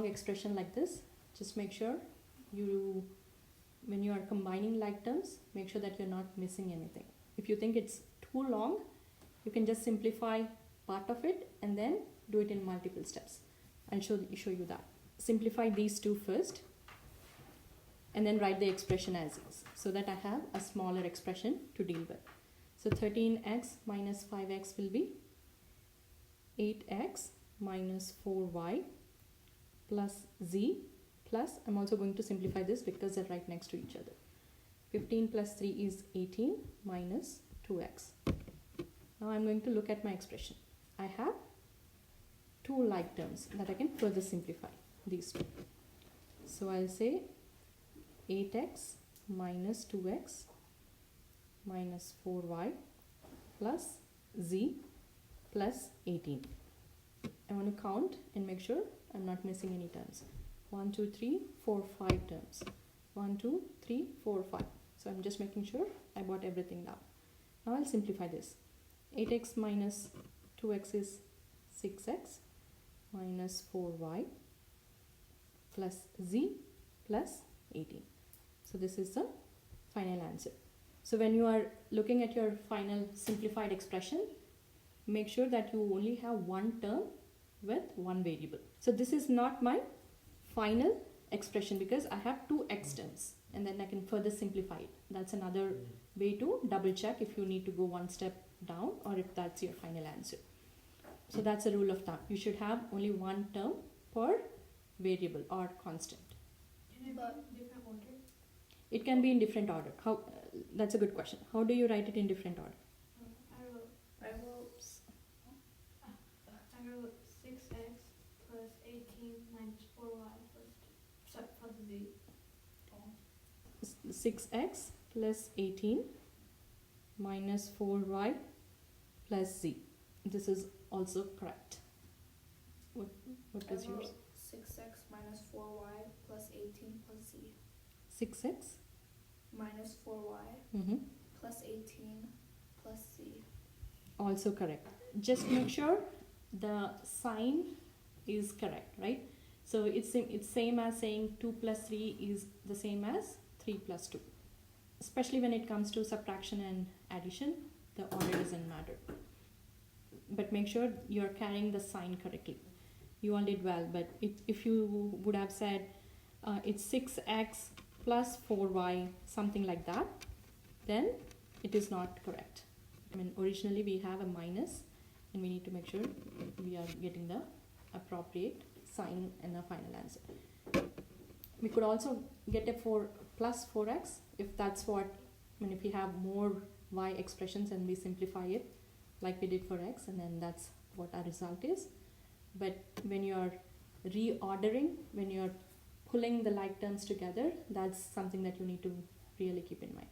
Expression like this, just make sure when you are combining like terms, make sure that you're not missing anything. If you think it's too long, you can just simplify part of it and then do it in multiple steps. I'll show you that. Simplify these two first and then write the expression as is, so that I have a smaller expression to deal with. So 13x minus 5x will be 8x minus 4y plus z plus, I'm also going to simplify this because they're right next to each other. 15 plus 3 is 18 minus 2x. Now I'm going to look at my expression. I have two like terms that I can further simplify, these two. So I'll say 8x minus 2x minus 4y plus z plus 18. I want to count and make sure I'm not missing any terms. 1, 2, 3, 4, 5 terms. 1, 2, 3, 4, 5. So I'm just making sure I brought everything down. Now I'll simplify this. 8x minus 2x is 6x minus 4y plus z plus 18. So this is the final answer. So when you are looking at your final simplified expression, make sure that you only have one term with one variable. So this is not my final expression because I have two x terms and then I can further simplify it. That's another way to double check if you need to go one step down or if that's your final answer. So that's a rule of thumb. You should have only one term per variable or constant. Can it be in different order? It can be in different order. How? That's a good question. How do you write it in different order? I wrote 6x plus 18 minus 4y plus z. 6x plus 18 minus 4y plus z. This is also correct. What was yours? 6x minus 4y plus 18 plus z. 6x minus 4y plus 18 plus z. Also correct. Just make sure the sign is correct, right? So it's same as saying 2 plus 3 is the same as 3 plus 2. Especially when it comes to subtraction and addition, the order doesn't matter. But make sure you're carrying the sign correctly. You all did well, but if you would have said it's 6x plus 4y, something like that, then it is not correct. I mean, originally we have a minus and we need to make sure we are getting the appropriate sign in the final answer. We could also get a 4 plus 4x if that's what, I mean, if we have more y expressions and we simplify it like we did for x, and then that's what our result is. But when you're reordering, when you're pulling the like terms together, that's something that you need to really keep in mind.